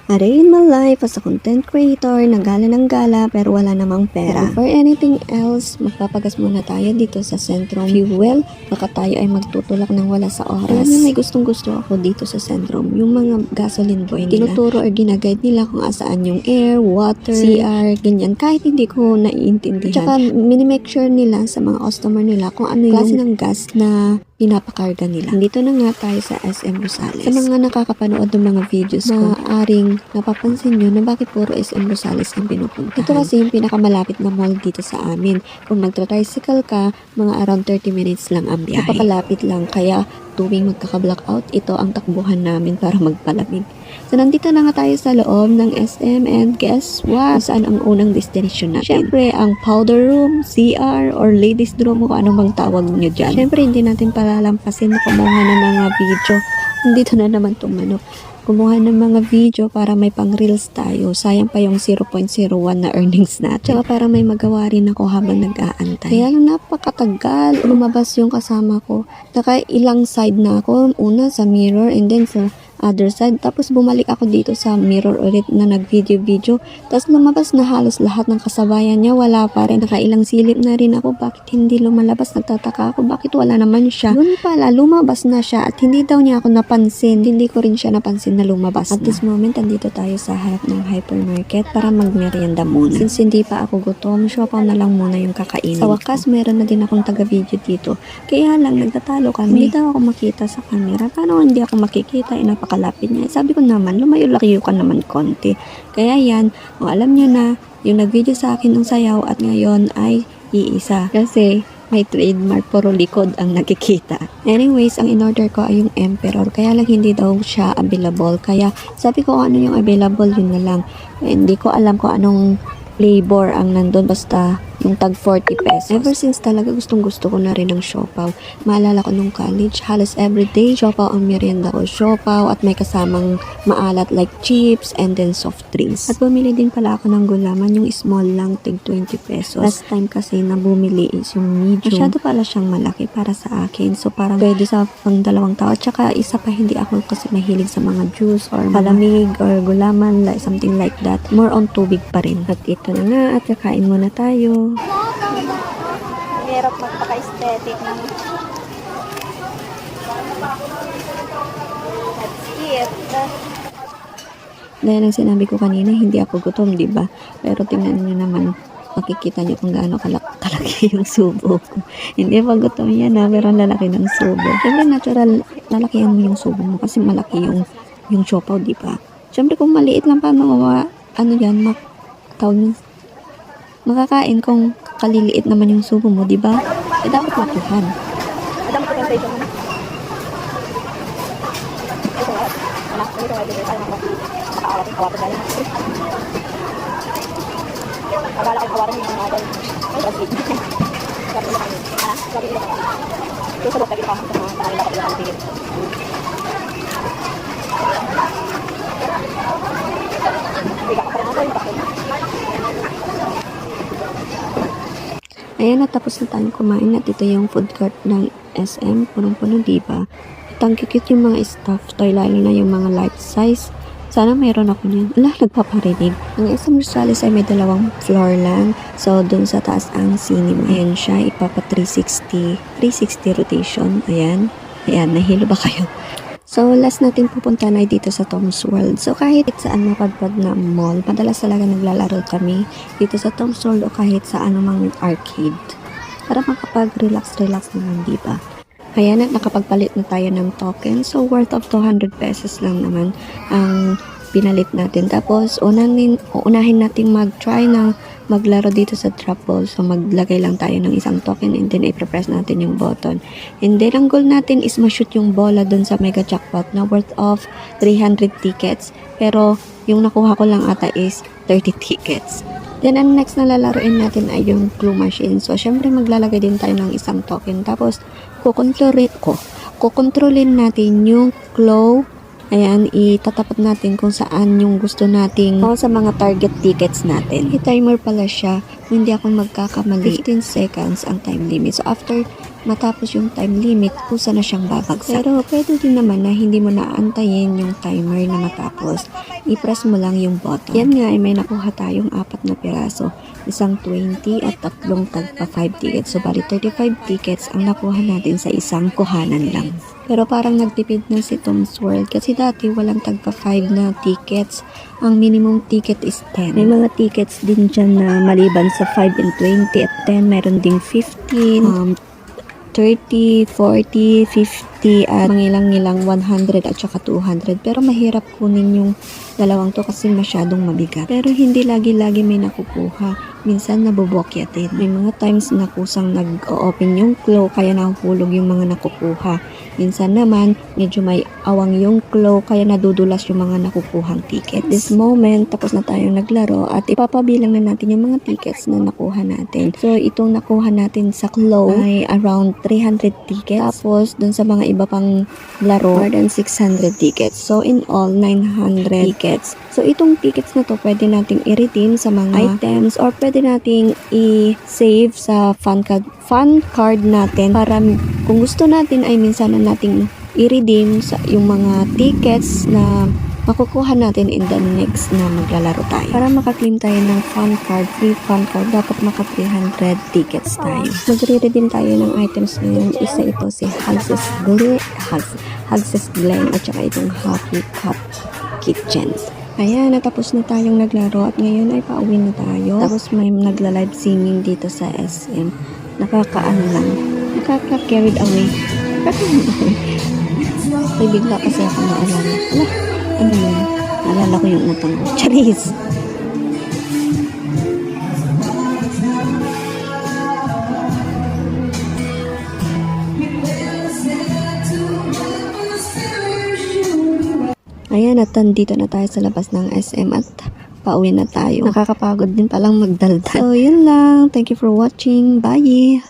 A day in my life as a content creator, nagala ng gala pero wala namang pera. Before anything else, magpapagas muna tayo dito sa Centrum Fuel. Baka tayo ay magtutulak ng wala sa oras. Alam niyo, may gustong-gusto ako dito sa Centrum. Yung mga gasoline boy nila. Tinuturo or ginaguide nila kung asaan yung air, water, CR, ganyan. Kahit hindi ko naiintindihan. Tsaka minimake sure nila sa mga customer nila kung ano yung klase ng gas na pinapakarga nila. Dito na nga tayo sa SM Rosales. Sa mga nakakapanood ng mga videos ko, maaring napapansin nyo na bakit puro SM Rosales ang pinupuntahan. Ito kasi yung pinakamalapit na mall dito sa amin. Kung magtra-tricycle ka, mga around 30 minutes lang ang biyahe. Napakalapit lang, kaya tuwing magkaka-blackout, ito ang takbuhan namin para magpalamig. So, nandito na nga tayo sa loob ng SM and guess what? Saan ang unang destination natin? Siyempre, ang powder room, CR, or ladies room, kung ano bang tawag nyo dyan. Siyempre, hindi natin palalampasin na kumuha ng mga video. Nandito na naman itong manok. Kumuha ng mga video para may pang-reels tayo. Sayang pa yung 0.01 na earnings natin. Tsaka para may magawa rin ako habang nag-aantay. Kaya lang napakatagal. Lumabas yung kasama ko. Naka ilang side na ako. Una sa mirror and then sa other side. Tapos bumalik ako dito sa mirror ulit na nag-video-video. Tapos lumabas na halos lahat ng kasabayan niya. Wala pa rin. Nakailang silip na rin ako. Bakit hindi lumalabas? Nagtataka ako. Bakit wala naman siya? Doon pala, lumabas na siya at hindi daw niya ako napansin. Hindi ko rin siya napansin na lumabas na. At this moment, andito tayo sa harap ng hypermarket para magmerienda muna. Since hindi pa ako gutom, siopaw na lang muna yung kakainin. Sa wakas, meron na din akong taga-video dito. Kaya lang, nagtatalo kami. Hindi daw ako makita sa camera. Paano hindi ako makikita? Napakalapit niya. Sabi ko naman, lumayo-lakiyo ka naman konti. Kaya yan, o alam nyo na, yung nag-video sa akin ng sayaw at ngayon ay iisa. Kasi may trademark, puro likod ang nakikita. Anyways, ang in-order ko ay yung Emperor. Kaya lang hindi daw siya available. Kaya sabi ko ano yung available, yun na lang. Hindi ko alam kung anong flavor ang nandun. Basta yung tag 40 pesos. Ever since talaga gustong gusto ko na rin ng siopaw. Maalala ko nung college, halos everyday siopaw ang merienda ko. Siopaw at may kasamang maalat like chips and then soft drinks. At bumili din pala ako ng gulaman, yung small lang, tig 20 pesos. Last time kasi na bumili is yung medium. Masyado pala siyang malaki para sa akin. So parang pwede sa pang dalawang tao. At saka isa pa, hindi ako kasi mahilig sa mga juice or palamig or gulaman, like something like that. More on tubig pa rin. At ito na nga, at kakain muna tayo. Hirap magpaka-aesthetic ng that's it. Dahil ang sinabi ko kanina, hindi ako gutom, di ba? Pero tingnan niyo naman, makikita niyo kung gaano kalaki yung subo ko. Hindi pa gutom yan ha, pero lalaki ng subo. Siyempre natural, lalakihan mo yung subo mo kasi malaki yung siopaw, di ba? Siyempre kung maliit lang pa, ano yan, makakain kung kaliliit naman yung subo mo, di ba? Eh dapat lakihan. Adam ko yung page mo. Ito nga. Anak, ito nga. Ito nga. Makaawat yung kawaran dahil. Akala ko kawaran yung mga dahil. Ay, translate. Sabi nila kami. Sabi nila kami. Ito sa doktor, ito kami sa mga pangalan dapat nila kami tigil. Hindi ka parang ako yung bakit. Ayan, natapos na tayong kumain at ito yung food court ng SM. Punong-puno, diba? At ang cute yung mga staff toy, lalo na yung mga life size. Sana mayroon ako niyan. Wala, nagpaparinig. Ang SM Rosales ay may 2 floor lang. So, dun sa taas ang cinema. Ayan siya, ipapa 360 rotation. Ayan. Ayan, nahilo ba kayo? So, last natin pupunta na dito sa Tom's World. So, kahit saan mapadpad na mall, madalas talaga naglalaro kami dito sa Tom's World o kahit sa anumang arcade. Para makapag-relax naman, diba? Ayan at nakapagpalit na tayo ng token. So, worth of 200 pesos lang naman ang pinalit natin. Tapos, unahin natin mag-try na maglaro dito sa trap ball. So, maglagay lang tayo ng isang token and then i-press natin yung button. And then, ang goal natin is ma-shoot yung bola dun sa mega jackpot na worth of 300 tickets. Pero, yung nakuha ko lang ata is 30 tickets. Then, ang next na lalaroin natin ay yung clue machine. So, syempre, maglalagay din tayo ng isang token. Tapos, kukontrolin natin yung clue. Ayan, itatapat natin kung saan yung gusto nating sa mga target tickets natin. May timer pala siya. Hindi ako magkakamali. 15 seconds ang time limit. So, after matapos yung time limit, kusa na siyang babagsak. Pero pwede din naman na hindi mo naantayin yung timer na matapos. I-press mo lang yung button. Yan nga ay may nakuha tayong 4 na piraso. Isang 20 at 3 tagpa 5 tickets. So bali 35 tickets ang nakuha natin sa isang kuhanan lang. Pero parang nagtipid na si Tom's World kasi dati walang tagpa 5 na tickets. Ang minimum ticket is 10. May mga tickets din dyan na maliban sa 5 and 20 at 10, meron ding 15, 30, 40, 50 at mangilang-ngilang 100 at saka 200. Pero mahirap kunin yung dalawang to kasi masyadong mabigat. Pero hindi lagi-lagi may nakukuha. Minsan nabubokya din. May mga times na kusang nag-open yung claw kaya nahuhulog yung mga nakukuha. Minsan naman medyo may awang yung claw kaya nadudulas yung mga nakukuhang tickets. At this moment, tapos na tayong naglaro at ipapabilang na natin yung mga tickets na nakuha natin. So itong nakuha natin sa claw ay around 300 tickets. Tapos dun sa mga iba pang laro, more than 600 tickets. So in all, 900 tickets. So itong tickets na to pwede nating i-redeem sa mga items or pwede nating i-save sa fun card natin para kung gusto natin ay minsan na nating i-redeem sa yung mga tickets na makukuha natin in the next na maglalaro tayo. Para maka-claim tayo ng free fun card, dapat maka 300 tickets tayo. Magre-redeem tayo ng items ngayon. Isa ito si Hugses Glen at saka itong Happy Cup Kitchen. Ayan, natapos na tayong naglaro at ngayon ay pauwi na tayo. Tapos may nagla-live singing dito sa SM. Nakaka-carried away. Ay, bigla kasi ako naalala. Ano yun? Naalala ko yung utang ko. Charis! Ayan, at dito na tayo sa labas ng SM at pauwi na tayo. Nakakapagod din palang magdaldal. So, yun lang. Thank you for watching. Bye!